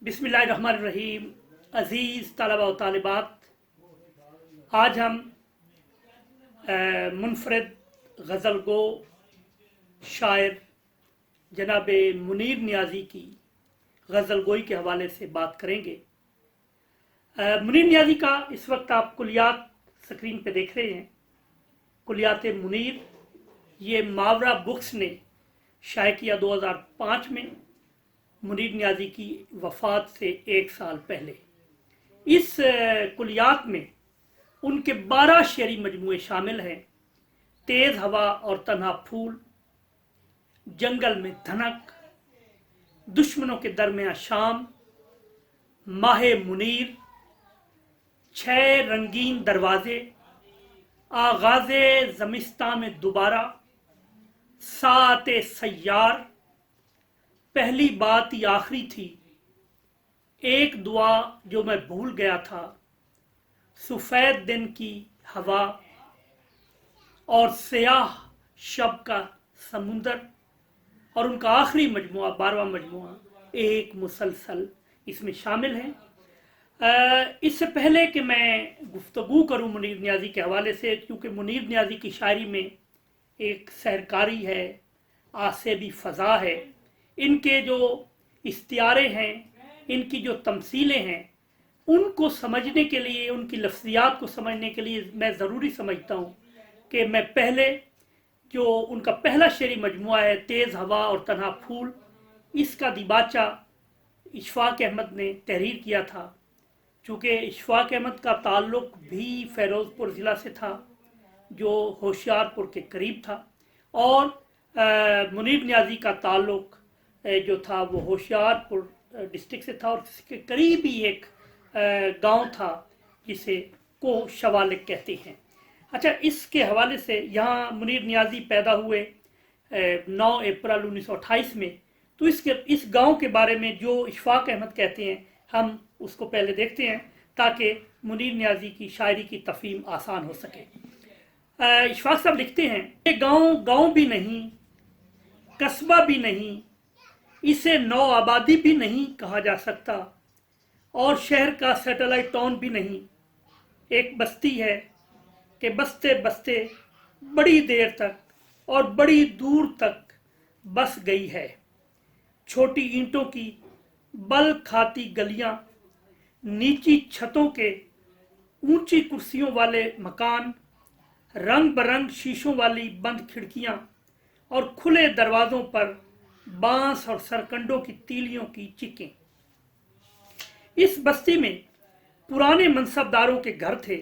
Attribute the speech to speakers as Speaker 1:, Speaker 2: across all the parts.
Speaker 1: बिस्मिल्लाहिर्रहमानिर्रहीम। अज़ीज़ तलबा व तालिबात, आज हम मुनफरद गज़ल गो शायर जनाब मुनीर नियाज़ी की गज़ल गोई के हवाले से बात करेंगे। मुनीर नियाज़ी का इस वक्त आप कुलियात स्क्रीन पे देख रहे हैं। कुलियात मुनीर ये मावरा बुक्स ने शाये किया 2005 में, मुनीर नियाज़ी की वफ़ात से 1 साल पहले। इस कुलियात में उनके 12 शेरी मजमूए शामिल हैं। तेज़ हवा और तन्हा फूल, जंगल में धनक, दुश्मनों के दरमियां शाम, माहे मुनीर, 6 रंगीन दरवाजे, आगाज़े ज़मिस्तां में दोबारा, साते सय्यार, पहली बात ही आखिरी थी, एक दुआ जो मैं भूल गया था, सफेद दिन की हवा और स्याह शब का समुंदर, और उनका आखिरी मजमुआ 12वां मजमुआ एक मुसलसल इसमें शामिल है। इससे पहले कि मैं गुफ्तगू करूं मुनीर नियाज़ी के हवाले से, क्योंकि मुनीर नियाज़ी की शायरी में एक सहरकारी है, आसेबी फ़ज़ा है, इनके जो इस्तियारे हैं, इनकी जो तमसीलें हैं, उनको समझने के लिए, उनकी लफ्ज़ियात को समझने के लिए मैं ज़रूरी समझता हूँ कि मैं पहले जो उनका पहला शेरी मजमुआ है तेज़ हवा और तन्हा फूल, इसका दिबाचा इशफ़ाक़ अहमद ने तहरीर किया था। चूँकि इशफ़ाक़ अहमद का ताल्लुक़ भी फ़ैरोज़पुर ज़िला से था, जो होशियारपुर के करीब था, और मुनीर नियाज़ी का ताल्लुक़ जो था वो होशियारपुर डिस्ट्रिक्ट से था, और इसके करीब ही एक गांव था जिसे को शवालिक कहते हैं। अच्छा, इसके हवाले से यहाँ मुनीर नियाज़ी पैदा हुए 9 अप्रैल 1928 में। तो इस गांव के बारे में जो इशफ़ाक़ अहमद कहते हैं, हम उसको पहले देखते हैं ताकि मुनीर नियाज़ी की शायरी की तफ़हीम आसान हो सके। इशफ़ाक़ साहब लिखते हैं, ये गांव भी नहीं, कस्बा भी नहीं, इसे नौ आबादी भी नहीं कहा जा सकता, और शहर का सैटेलाइट टाउन भी नहीं। एक बस्ती है कि बसते बसते बड़ी देर तक और बड़ी दूर तक बस गई है। छोटी ईंटों की बल खाती गलियां, नीची छतों के ऊंची कुर्सियों वाले मकान, रंग बरंग शीशों वाली बंद खिड़कियां, और खुले दरवाजों पर बांस और सरकंडों की तीलियों की चिकें। इस बस्ती में पुराने मनसबदारों के घर थे,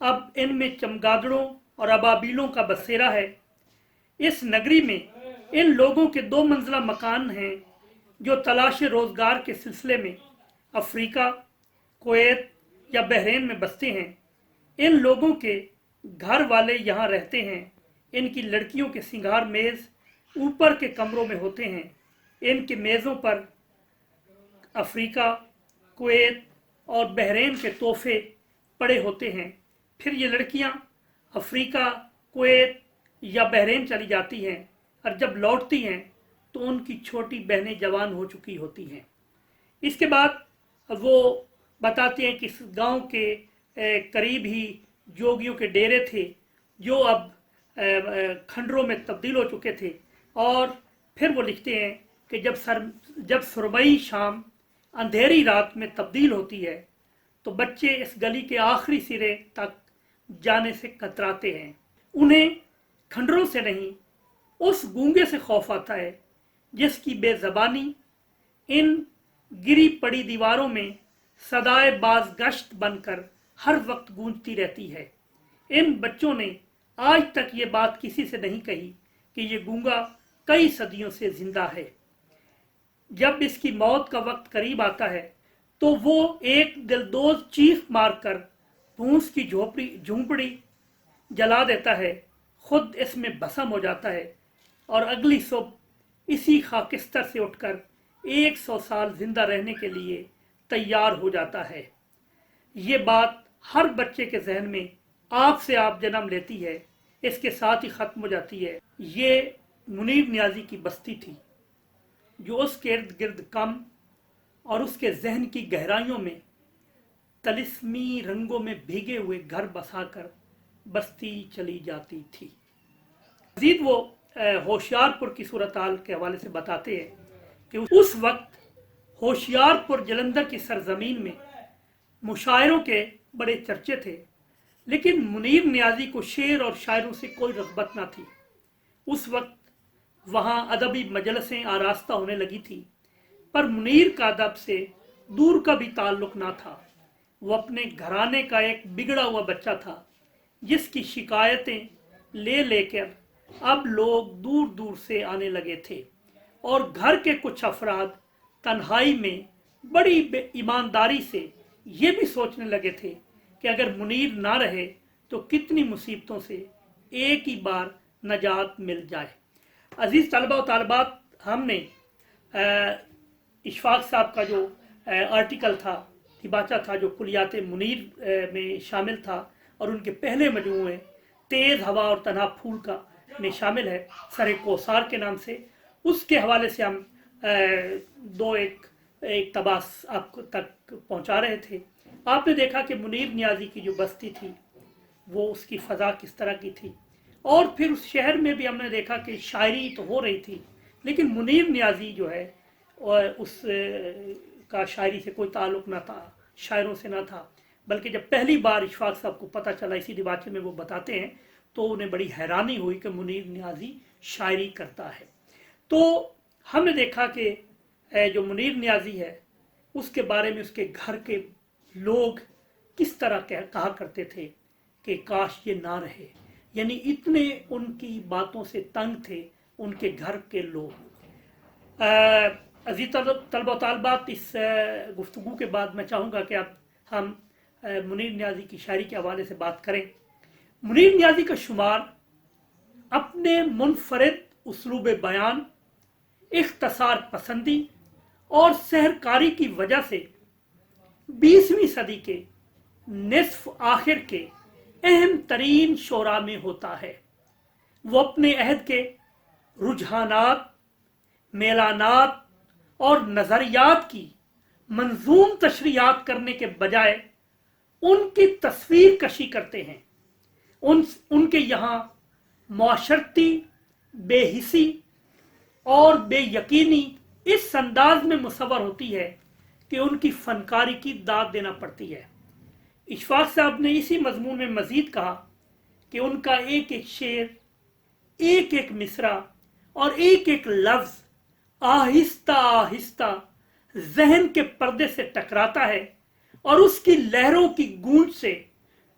Speaker 1: अब इनमें चमगादड़ों और अबाबीलों का बसेरा है। इस नगरी में इन लोगों के 2 मंजिला मकान हैं जो तलाश रोजगार के सिलसिले में अफ्रीका, कुवैत या बहरीन में बसते हैं। इन लोगों के घर वाले यहाँ रहते हैं। इनकी लड़कियों के सिंगार मेज ऊपर के कमरों में होते हैं। इनके मेज़ों पर अफ्रीका, कुवैत और बहरीन के तोहफे पड़े होते हैं। फिर ये लड़कियां अफ्रीका, कुवैत या बहरीन चली जाती हैं, और जब लौटती हैं तो उनकी छोटी बहनें जवान हो चुकी होती हैं। इसके बाद वो बताते हैं कि इस गांव के करीब ही जोगियों के डेरे थे, जो अब खंडरों में तब्दील हो चुके थे। और फिर वो लिखते हैं कि जब सुरमई शाम अंधेरी रात में तब्दील होती है तो बच्चे इस गली के आखिरी सिरे तक जाने से कतराते हैं। उन्हें खंडरों से नहीं, उस गूंगे से खौफ आता है जिसकी बेज़बानी इन गिरी पड़ी दीवारों में सदाए बाज गश्त बनकर हर वक्त गूंजती रहती है। इन बच्चों ने आज तक ये बात किसी से नहीं कही कि ये गूंगा कई सदियों से जिंदा है। जब इसकी मौत का वक्त करीब आता है तो वो एक दिलदोज चीख मारकर भूस की झोंपड़ी जला देता है, खुद इसमें भस्म हो जाता है, और अगली सुबह इसी खाकिस्तर से उठकर 100 साल जिंदा रहने के लिए तैयार हो जाता है। ये बात हर बच्चे के जहन में आप से आप जन्म लेती है, इसके साथ ही ख़त्म हो जाती है। ये मुनीर नियाज़ी की बस्ती थी, जो उसके इर्द गिर्द कम और उसके जहन की गहराइयों में तलिस्मी रंगों में भीगे हुए घर बसाकर बसती चली जाती थी। मजीद वो होशियारपुर की सूरत हाल के हवाले से बताते हैं कि उस वक्त होशियारपुर जलंधर की सरजमीन में मुशायरों के बड़े चर्चे थे, लेकिन मुनीर नियाजी को शेर और शायरों से कोई रग़बत ना थी। उस वक्त वहाँ अदबी मजलसें आरास्ता होने लगी थी, पर मुनीर का अदब से दूर का भी ताल्लुक ना था। वो अपने घराने का एक बिगड़ा हुआ बच्चा था, जिसकी शिकायतें ले लेकर अब लोग दूर दूर से आने लगे थे, और घर के कुछ अफराद तन्हाई में बड़ी ईमानदारी से ये भी सोचने लगे थे कि अगर मुनीर ना रहे तो कितनी मुसीबतों से एक ही बार नजात मिल जाए। अजीज तलबा और तालिबात, हमने इशफाक साहब का जो आर्टिकल था, दिबाचा था, जो कुलियात मुनीर में शामिल था और उनके पहले मजमूए तेज़ हवा और तन्हा फूल का में शामिल है, सर कोसार के नाम से, उसके हवाले से हम दो एक तबास आपको तक पहुंचा रहे थे। आपने देखा कि मुनीर नियाजी की जो बस्ती थी वो उसकी फ़ज़ा किस तरह की थी, और फिर उस शहर में भी हमने देखा कि शायरी तो हो रही थी, लेकिन मुनीर नियाजी जो है उस का शायरी से कोई ताल्लुक़ ना था, शायरों से ना था। बल्कि जब पहली बार इशफाक साहब को पता चला, इसी दिबाचे में वो बताते हैं, तो उन्हें बड़ी हैरानी हुई कि मुनीर नियाजी शायरी करता है। तो हमने देखा कि जो मुनीर नियाजी है उसके बारे में उसके घर के लोग किस तरह कहा करते थे कि काश ये ना रहे, यानी इतने उनकी बातों से तंग थे उनके घर के लोग। अजीज तलबा तालिबात, इस गुफ्तगू के बाद मैं चाहूँगा कि अब हम मुनीर नियाजी की शायरी के हवाले से बात करें। मुनीर नियाजी का शुमार अपने मुनफरिद उसलूब बयान, इख्तसार पसंदी और सहरकारी की वजह से 20वीं सदी के निस्फ आखिर के अहम तरीन शोरा में होता है। वो अपने अहद के रुझानात, मेलानात और नज़रियात की मंजूम तशरीहात करने के बजाय उनकी तस्वीर कशी करते हैं। उनके यहाँ माशरती बेहिसी और बेयकीनी इस अंदाज में मुसव्वर होती है कि उनकी फनकारी की दाद देना पड़ती है। इशफाक साहब ने इसी मजमून में मजीद कहा कि उनका एक एक शेर, एक एक मिसरा और एक एक लफ्ज आहिस्ता आहिस्ता जहन के पर्दे से टकराता है और उसकी लहरों की गूंज से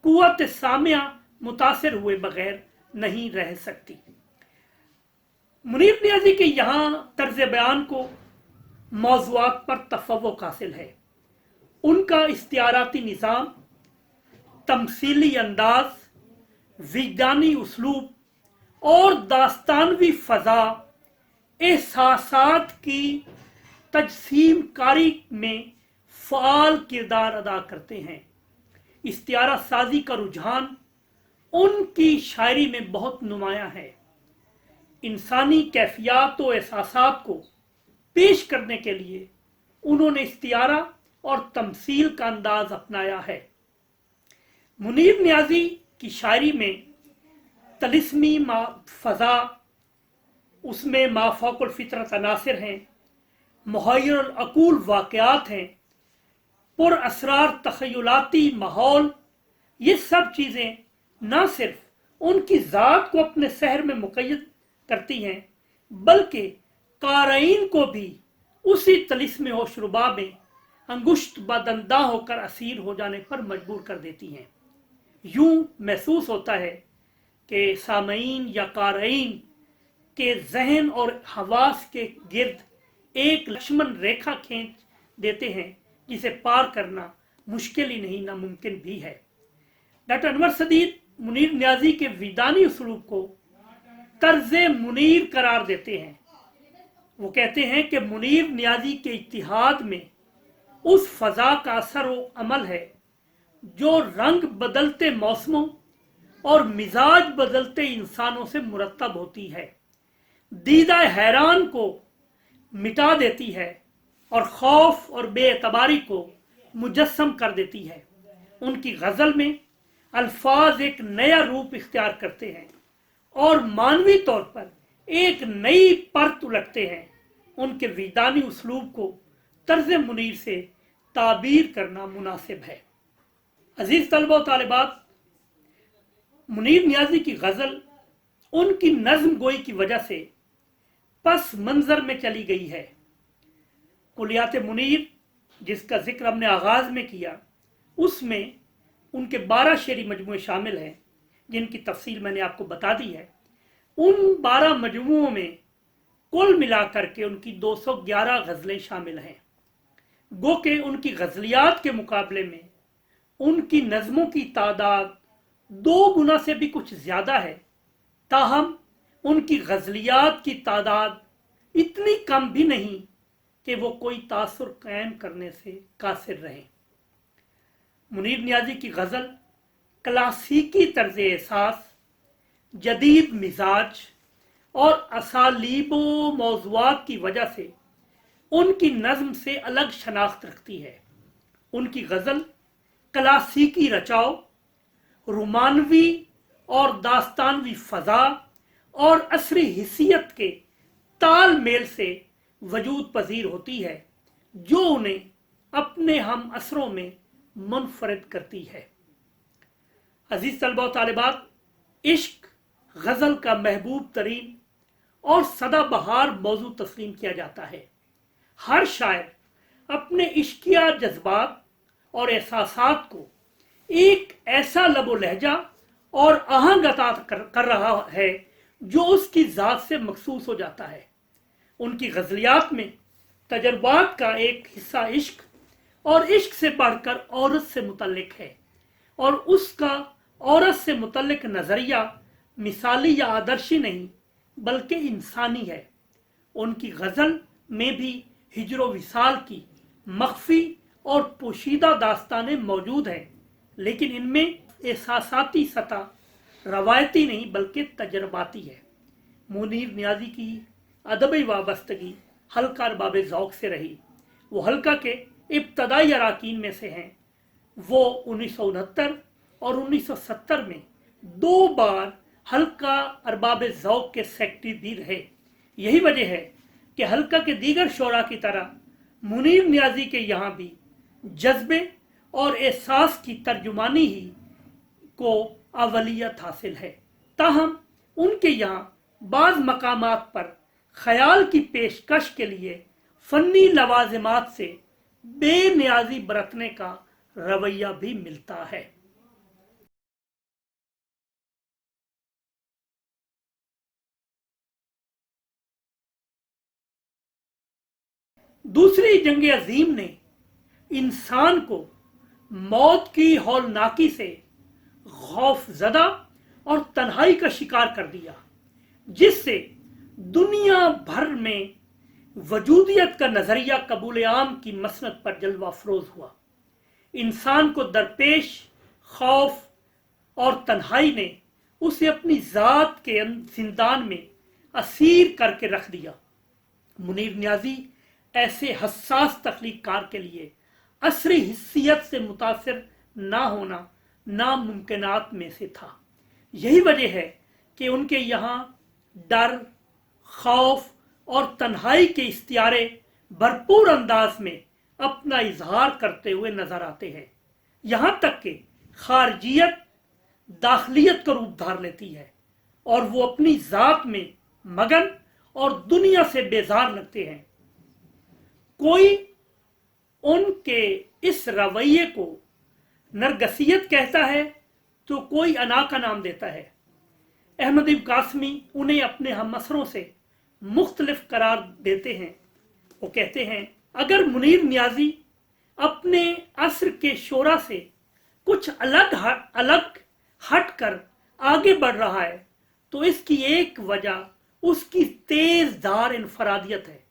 Speaker 1: कुव्वत सामिया मुतासिर हुए बगैर नहीं रह सकती। मुनीर नियाजी के यहाँ तर्ज बयान को मौज़ूआत पर तफव्वुक हासिल है। उनका इख्तियाराती निज़ाम, तमसीली अंदाज, विज्ञानी उसलूब और दास्तानवी फ़ज़ा एहसासात की तजसीम कारी में फ़ाल किरदार अदा करते हैं। इख्तियारा साजी का रुझान उनकी शायरी में बहुत नुमायां है। इंसानी कैफियत और एहसासात को पेश करने के लिए उन्होंने इख्तियारा और तमसील का अंदाज अपनाया है। मुनीर नियाजी की शायरी में तलिस्मी फ़ज़ा, उसमें माफ़ौक़ुल फ़ितरत अनासिर हैं, मुहय्यर अक़ूल वाक़यात हैं, पुर असरार तख़य्युलाती माहौल। ये सब चीज़ें न सिर्फ उनकी ज़ात को अपने सहर में मुक़य्यद करती हैं, बल्कि क़ारीन को भी उसी तलिस्म होशरुबा में अंगुश्त बदंदा होकर असीर हो जाने पर मजबूर कर देती हैं। यूं महसूस होता है कि सामईन या क़ारीन के जहन और हवास के गिर्द एक लक्ष्मण रेखा खींच देते हैं, जिसे पार करना मुश्किल ही नहीं, नामुमकिन भी है। डॉक्टर अनवर सदीद मुनीर नियाजी के विदानी उसलूब को तर्ज़े मुनीर करार देते हैं। वो कहते हैं कि मुनीर नियाजी के इत्तिहाद में उस फ़ज़ा का असर व अमल है जो रंग बदलते मौसमों और मिजाज बदलते इंसानों से मुरत्तब होती है, दीदा हैरान को मिटा देती है और खौफ और बेएतबारी को मुजस्सम कर देती है। उनकी गजल में अल्फाज एक नया रूप इख्तियार करते हैं और मानवी तौर पर एक नई परत उलटते हैं। उनके विदानी उसलूब को तर्ज मुनीर से ताबीर करना मुनासिब है। अजीज तलबा तालिबात, मुनीर नियाजी की गजल उनकी नज्म गोई की वजह से पस मंजर में चली गई है। कुलियात मुनीर जिसका जिक्र हमने आगाज में किया, उसमें उनके 12 शेरी मजमूए शामिल हैं जिनकी तफसील मैंने आपको बता दी है। उन 12 मजमूओं में कुल मिलाकर के उनकी 211 गजलें शामिल हैं। गो के उनकी गजलियात के मुकाबले में उनकी नज़मों की तादाद 2 गुना से भी कुछ ज़्यादा है, ताहम उनकी गजलियात की तादाद इतनी कम भी नहीं कि वो कोई तासुर कायम करने से कासिर रहे। मुनीर नियाजी की गज़ल क्लासिकी तर्ज एहसास, जदीद मिजाज और असालीबो मौज़ूआत की वजह से उनकी नज़्म से अलग शनाख्त रखती है। उनकी गज़ल क्लासिकी रचाओ, रोमानवी और दास्तानवी फ़ज़ा और असरी हिस्सियत के ताल मेल से वजूद पजीर होती है, जो उन्हें अपने हम असरों में मुनफरद करती है। अजीज तलबा तालिबात, इश्क गज़ल का महबूब तरीन और सदाबहार मौजू तस्लीम किया जाता है। हर शायर अपने इश्किया जज्बात और एहसासात को एक ऐसा लबो लहजा और आहंग अता कर रहा है जो उसकी ज़ात से मखसूस हो जाता है। उनकी गज़लियात में तजर्बात का एक हिस्सा इश्क और इश्क से बढ़कर औरत से मुतल्लिक है, और उसका औरत से मुतल्लिक नज़रिया मिसाली या आदर्शी नहीं बल्कि इंसानी है। उनकी गज़ल में भी हिजरो विसाल की मख्फी और पोशीदा दास्तानें मौजूद हैं, लेकिन इनमें एहसासाती सतह रवायती नहीं बल्कि तजर्बाती है। मुनीर नियाजी की अदबी वाबस्तगी हल्का अरबाब ज़ौक़ से रही। वो हल्का के इब्तदाई अराकीन में से हैं। वो 1969 और 1970 में 2 बार हल्का अरबाब ज़ौक़ के सेक्रेटरी भी रहे। यही वजह है कि हल्का के दीगर शोरा की तरह मुनीर नियाजी के यहाँ भी जज्बे और एहसास की तर्जुमानी ही को अवलियत हासिल है। ताहम उनके यहाँ बाज़ मकामात पर ख्याल की पेशकश के लिए फ़न्नी लवाज़िमात से बेनियाजी बरतने का रवैया भी मिलता है। दूसरी जंग अजीम ने इंसान को मौत की हौलनाकी से खौफजदा और तन्हाई का शिकार कर दिया, जिससे दुनिया भर में वजूदियत का नजरिया कबूल आम की मसनद पर जलवा अफरोज हुआ। इंसान को दरपेश खौफ और तन्हाई ने उसे अपनी जात के जिंदान में असीर करके रख दिया। मुनीर नियाजी ऐसे हसास तख्लीक़कार के लिए असरी हिस्सियत से मुतासिर ना होना नामुमकिनात में से था। यही वजह है कि उनके यहाँ डर, खौफ और तन्हाई के इख्तियारे भरपूर अंदाज में अपना इजहार करते हुए नजर आते हैं। यहाँ तक कि खारजियत दाखिलियत का रूप धार लेती है और वो अपनी जात में मगन और दुनिया से बेजार लगते हैं। कोई उनके इस रवैये को नरगसियत कहता है तो कोई अना का नाम देता है। अहमद इब्न कासमी उन्हें अपने हमअसरों से मुख्तलिफ करार देते हैं। वो कहते हैं, अगर मुनीर नियाजी अपने असर के शोरा से कुछ अलग हट कर आगे बढ़ रहा है तो इसकी एक वजह उसकी तेज धार इनफरादियत है,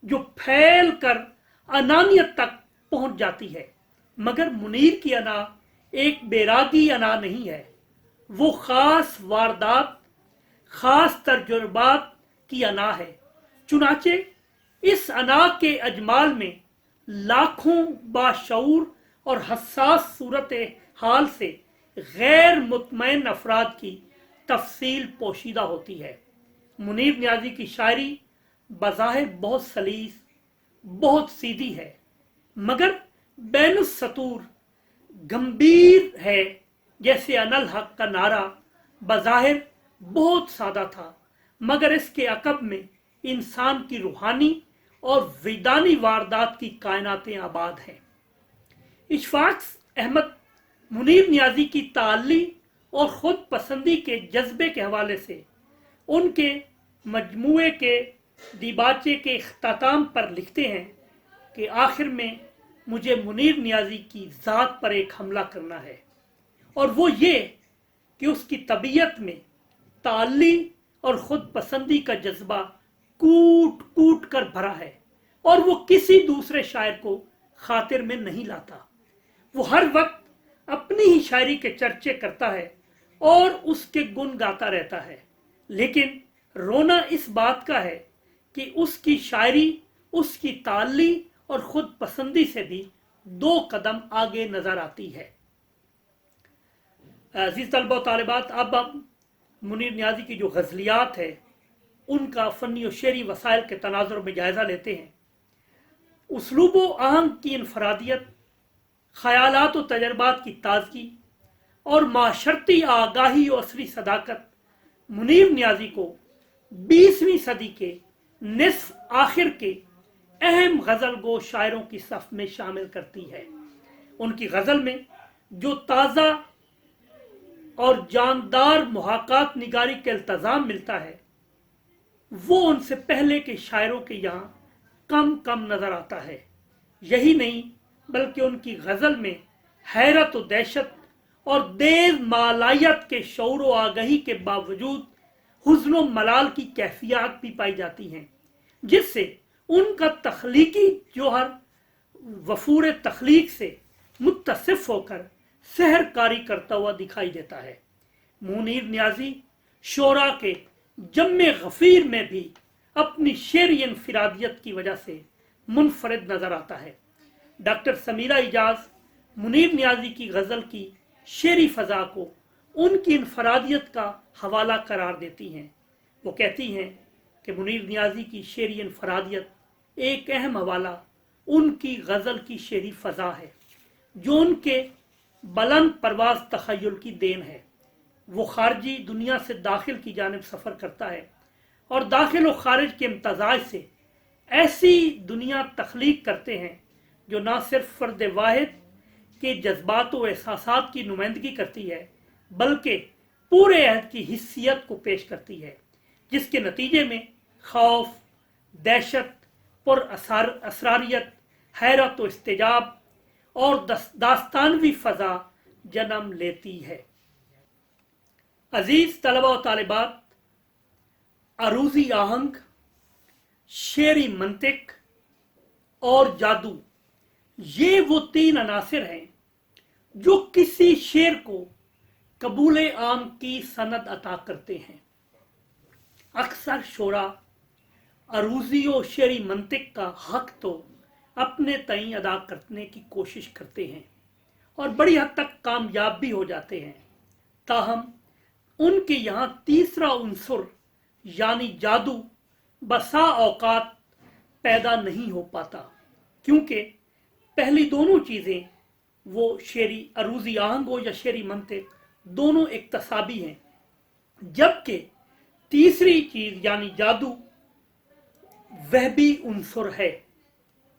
Speaker 1: जो फैल कर अनानियत तक पहुंच जाती है। मगर मुनीर की अना एक बेरागी अना नहीं है, वो खास वारदात, खास तजुर्बात की अना है। चुनाचे इस अना के अजमाल में लाखों बाशऊर और हसास सूरत हाल से गैर मुतमईन अफराद की तफसील पोशीदा होती है। मुनीर नियाज़ी की शायरी बज़ाहिर बहुत सलीस, बहुत सीधी है, मगर बैनुस सतूर गंभीर है। जैसे अनल हक का नारा बज़ाहिर बहुत सादा था, मगर इसके अकब में इंसान की रूहानी और विदानी वारदात की कायनातें आबाद हैं। इशफाक अहमद मुनीर नियाज़ी की ताल्ली और ख़ुद पसंदी के जज्बे के हवाले से उनके मजमूए के दिबाचे के इख्तिताम पर लिखते हैं कि आखिर में मुझे मुनीर नियाज़ी की ज़ात पर एक हमला करना है, और वो ये कि उसकी तबीयत में ताल्ली और ख़ुद पसंदी का जज्बा कूट कूट कर भरा है, और वो किसी दूसरे शायर को खातिर में नहीं लाता। वो हर वक्त अपनी ही शायरी के चर्चे करता है और उसके गुण गाता रहता है, लेकिन रोना इस बात का है कि उसकी शायरी उसकी ताल्ली और खुद पसंदी से भी 2 कदम आगे नजर आती है। अजीज तलबा तालिबात, अब हम मुनीर नियाज़ी की जो गज़लियात है उनका फ़नी और शेरी वसाइल के तनाजुर में जायज़ा लेते हैं। उसलूब व आहंग की इनफरादियत, ख़यालात व तजर्बात की ताज़गी और माशरती आगाही और असरी सदाकत मुनीर नियाज़ी को 20वीं सदी के निस्फ आखिर के अहम गज़ल गो शायरों की सफ़ में शामिल करती है। उनकी गज़ल में जो ताज़ा और जानदार मुहाकात निगारी का इल्तज़ाम मिलता है वो उनसे पहले के शायरों के यहाँ कम कम नज़र आता है। यही नहीं बल्कि उनकी गज़ल में हैरत व दहशत और देर मालायत के शौर व आगही के बावजूद हुज़्न व मलाल की कैफियत भी पाई जाती हैं, जिससे उनका तख्लीकी जोहर वफूर तख्लीक से मुत्तसिफ होकर सहरकारी करता हुआ दिखाई देता है। मुनीर नियाज़ी शोरा के जम्मे गफ़ीर में भी अपनी शेरी इनफरादियत की वजह से मुनफरिद नज़र आता है। डॉक्टर समीरा इजाज़ मुनीर नियाज़ी की गज़ल की शेरी फ़ज़ा को उनकी इनफरादियत का हवाला करार देती हैं। वो कहती हैं कि मुनीर नियाज़ी की शेरी इनफरादियत एक अहम हवाला उनकी गज़ल की शेरी फ़ज़ा है, जो उनके बुलंद परवाज़ तख़य्युल की देन है। वो खारजी दुनिया से दाखिल की जानिब सफ़र करता है और दाखिल व खारिज के इम्तज़ाज से ऐसी दुनिया तख्लीक करते हैं जो ना सिर्फ फ़र्द वाहिद के जज्बात व एहसासात की नुमाइंदगी करती है, बल्कि पूरे अहद की हिस्सियत को पेश करती है, जिसके नतीजे में खौफ, दहशत, पुर असरारियत, हैरत व इस्तेजाब और दास्तानवी फ़ज़ा जन्म लेती है। अजीज तलबा व तालिबात, अरूज़ी आहंग, शेरी मंतिक और जादू, ये वो 3 अनासिर हैं जो किसी शेर को कबूल आम की सनद अता करते हैं। अक्सर शोरा अरूज़ी और शेरी मंतिक का हक तो अपने तईं अदा करने की कोशिश करते हैं और बड़ी हद तक कामयाब भी हो जाते हैं, ताहम उनके यहाँ तीसरा उन्सुर यानी जादू बसा औकात पैदा नहीं हो पाता, क्योंकि पहली दोनों चीज़ें, वो शेरी अरूज़ी आहंग हो या शेरी मंतिक, दोनों इक्तसाबी हैं, जबकि तीसरी चीज़ यानी जादू वह भी उन्सुर है।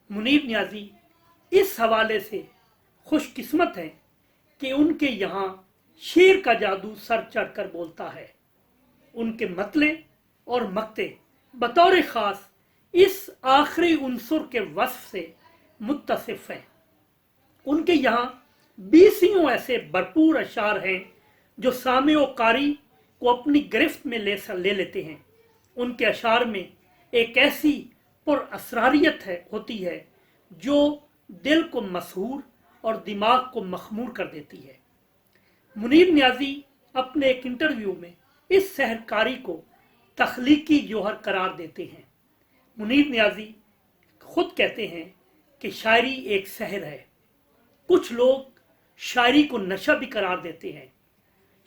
Speaker 1: मुनीर नियाज़ी इस हवाले से खुशकिस्मत हैं कि उनके यहाँ शेर का जादू सर चढ़कर बोलता है। उनके मतले और मक्ते बतौर ख़ास इस आखिरी उन्सुर के वस्फ से मुत्तसिफ हैं। उनके यहाँ 20 ऐसे भरपूर अशार हैं जो सामे व कारी को अपनी गिरफ्त में ले लेते हैं। उनके अशार में एक ऐसी पुर असरारियत होती है जो दिल को मसहूर और दिमाग को मखमूर कर देती है। मुनीर नियाज़ी अपने एक इंटरव्यू में इस सहरकारी को तख्लीकी जोहर करार देते हैं। मुनीर नियाज़ी खुद कहते हैं कि शायरी एक सहर है। कुछ लोग शायरी को नशा भी करार देते हैं।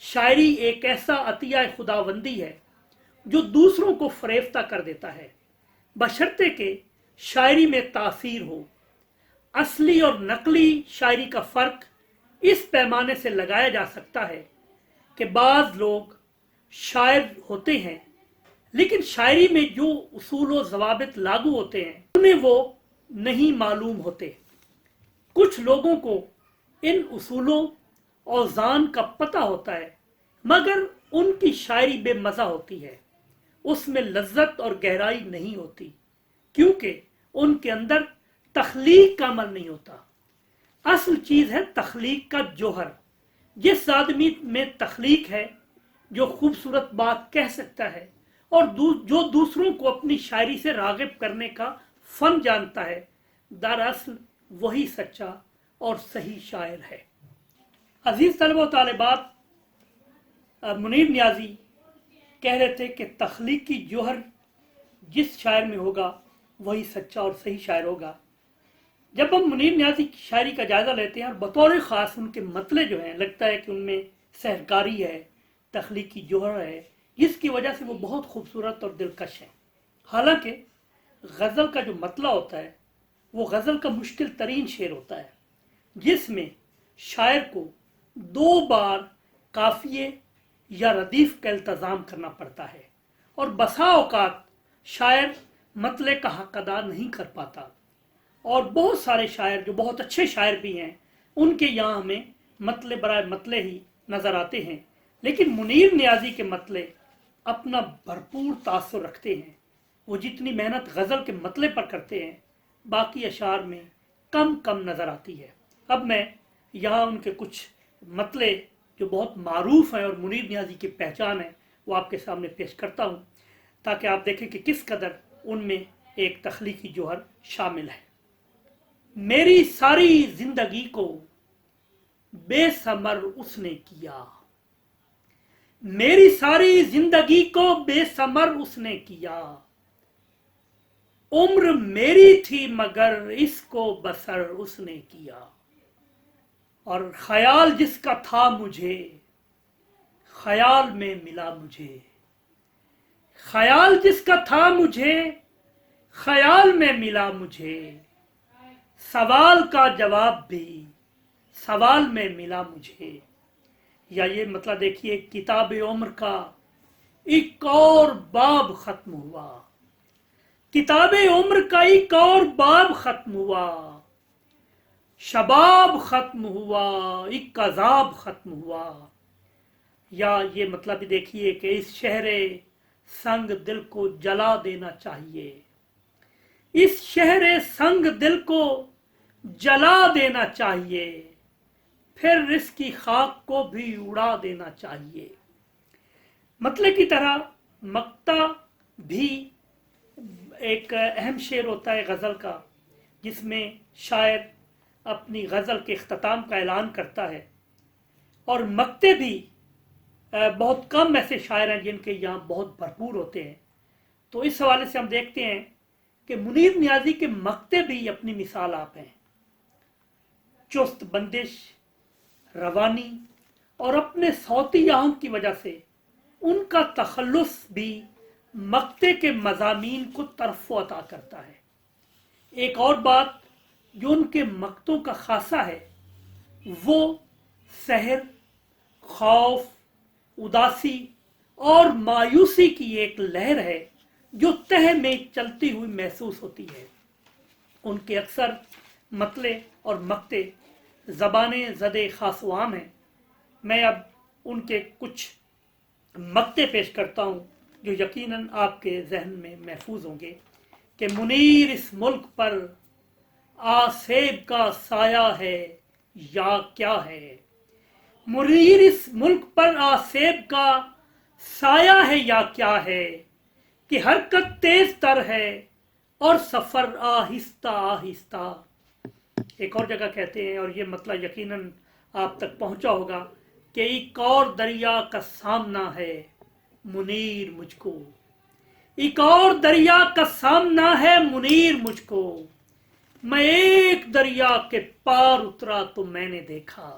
Speaker 1: शायरी एक ऐसा अतिया खुदाबंदी है जो दूसरों को फरेफ्ता कर देता है, बशर्ते के शायरी में तासीर हो। असली और नकली शायरी का फर्क इस पैमाने से लगाया जा सकता है कि बाज लोग शायर होते हैं, लेकिन शायरी में जो उसूल व ज़वाबित लागू होते हैं उन्हें वो नहीं मालूम होते। कुछ लोगों को इन उसूलों और ज़ान का पता होता है, मगर उनकी शायरी बेमज़ा होती है, उसमें लज्जत और गहराई नहीं होती, क्योंकि उनके अंदर तख्लीक का अमल नहीं होता। असल चीज़ है तख्लीक का जोहर। जिस आदमी में तख्लीक है, जो खूबसूरत बात कह सकता है और जो दूसरों को अपनी शायरी से राग़िब करने का फ़न जानता है, दरअसल वही सच्चा और सही शायर है। अजीज़ तलबा व तालिबात, मुनीर नियाज़ी कह रहे थे कि तख्लीक की जोहर जिस शायर में होगा वही सच्चा और सही शायर होगा। जब हम मुनीर नियाज़ी की शायरी का जायज़ा लेते हैं और बतौर ख़ास उनके मतले जो हैं, लगता है कि उनमें सहकारी है, तख्लीक की जोहर है, जिसकी वजह से वो बहुत खूबसूरत और दिलकश है। हालांकि गज़ल का जो मतला होता है वो गज़ल का मुश्किल तरीन शेर होता है, जिसमें शायर को 2 बार काफ़िए या रदीफ़ का इल्तज़ाम करना पड़ता है और बसा औकात शायर मतले का हक अदा नहीं कर पाता। और बहुत सारे शायर जो बहुत अच्छे शायर भी हैं, उनके यहाँ हमें मतले बराए मतले ही नज़र आते हैं, लेकिन मुनीर नियाज़ी के मतले अपना भरपूर तासुर रखते हैं। वो जितनी मेहनत गज़ल के मतले पर करते हैं, बाकी अशार में कम कम नज़र आती है। अब मैं यहाँ उनके कुछ मतले जो बहुत मारूफ हैं और मुनीर नियाज़ी की पहचान है, वो आपके सामने पेश करता हूँ, ताकि आप देखें कि किस कदर उनमें एक तख्लीकी जोहर शामिल है। मेरी सारी जिंदगी को बेसमर उसने किया, मेरी सारी जिंदगी को बेसमर उसने किया, उम्र मेरी थी मगर इसको बसर उसने किया। और ख्याल जिसका था मुझे ख्याल में मिला मुझे, ख्याल जिसका था मुझे ख्याल में मिला मुझे, सवाल का जवाब भी सवाल में मिला मुझे। या ये मतलब देखिए, किताब उम्र का एक और बाब खत्म हुआ, किताब उम्र का एक और बाब खत्म हुआ, शबाब खत्म हुआ, एक अज़ाब खत्म हुआ। या ये मतलब भी देखिए कि इस शहरे संग दिल को जला देना चाहिए, इस शहरे संग दिल को जला देना चाहिए, फिर इसकी खाक को भी उड़ा देना चाहिए। मतलब की तरह मक्ता भी एक अहम शेर होता है गज़ल का, जिसमें शायर अपनी गज़ल के इख्तिताम का ऐलान करता है। और मक्ते भी बहुत कम ऐसे शायर हैं जिनके यहाँ बहुत भरपूर होते हैं। तो इस हवाले से हम देखते हैं कि मुनीर नियाज़ी के मक्ते भी अपनी मिसाल आप हैं। चुस्त बंदिश, रवानी और अपने सौती आहंग की वजह से उनका तखल्लुस भी मक्ते के मज़ामीन को तरफ़ अता करता है। एक और बात जो उनके मक्तों का खासा है, वो सहर, खौफ, उदासी और मायूसी की एक लहर है जो तह में चलती हुई महसूस होती है। उनके अक्सर मतले और मक्ते ज़बाने ज़दे खास व आम हैं। मैं अब उनके कुछ मक्ते पेश करता हूँ जो यकीनन आपके जहन में महफूज होंगे कि मुनीर इस मुल्क पर आसेब का साया है या क्या है, मुनीर इस मुल्क पर आसेब का साया है या क्या है, कि हरकत तेज तर है और सफर आहिस्ता आहिस्ता। एक और जगह कहते हैं, और ये मतलब यकीनन आप तक पहुंचा होगा, कि एक और दरिया का सामना है मुनीर मुझको, ایک اور دریا کا سامنا ہے منیر مجھ کو، میں ایک دریا کے پار اترا تو میں نے دیکھا،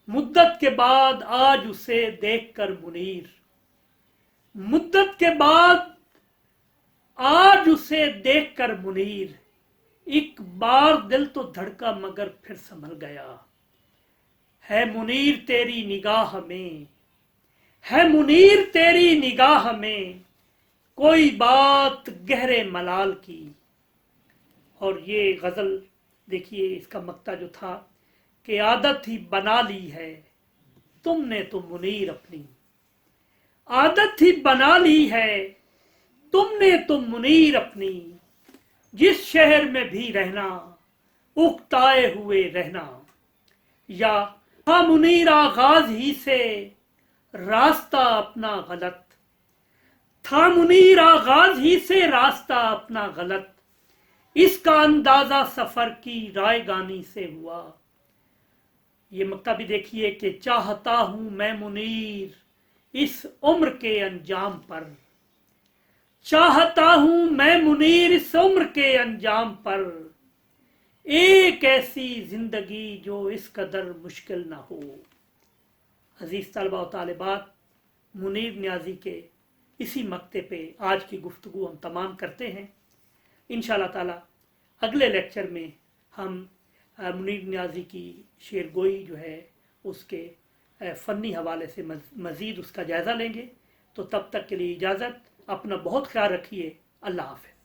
Speaker 1: مدت کے بعد آج اسے دیکھ کر منیر، مدت کے بعد آج اسے دیکھ کر منیر، ایک بار دل تو دھڑکا مگر پھر سنبھل گیا، ہے منیر تیری نگاہ میں، ہے منیر تیری نگاہ میں کوئی بات گہرے ملال کی۔ اور یہ غزل دیکھیے، اس کا مقطع جو تھا کہ عادت ہی بنا لی ہے تم نے تو منیر اپنی، عادت ہی بنا لی ہے تم نے تو منیر اپنی، جس شہر میں بھی رہنا اکتائے ہوئے رہنا، یا تھا منیر آغاز ہی سے راستہ اپنا غلط، تھا منیر آغاز ہی سے راستہ اپنا غلط، اس کا اندازہ سفر کی رائے گانی سے ہوا۔ یہ مقطع بھی دیکھیے کہ چاہتا ہوں میں منیر اس عمر کے انجام پر، چاہتا ہوں میں منیر اس عمر کے انجام پر، ایک ایسی زندگی جو اس قدر مشکل نہ ہو۔ عزیز طلباء و طالبات، منیر نیازی کے اسی مقطع پہ آج کی گفتگو ہم تمام کرتے ہیں۔ انشاءاللہ تعالی اگلے لیکچر میں ہم منیر نیازی کی شعر گوئی جو ہے اس کے فنی حوالے سے مزید اس کا جائزہ لیں گے۔ تو تب تک کے لیے اجازت، اپنا بہت خیال رکھیے، اللہ حافظ۔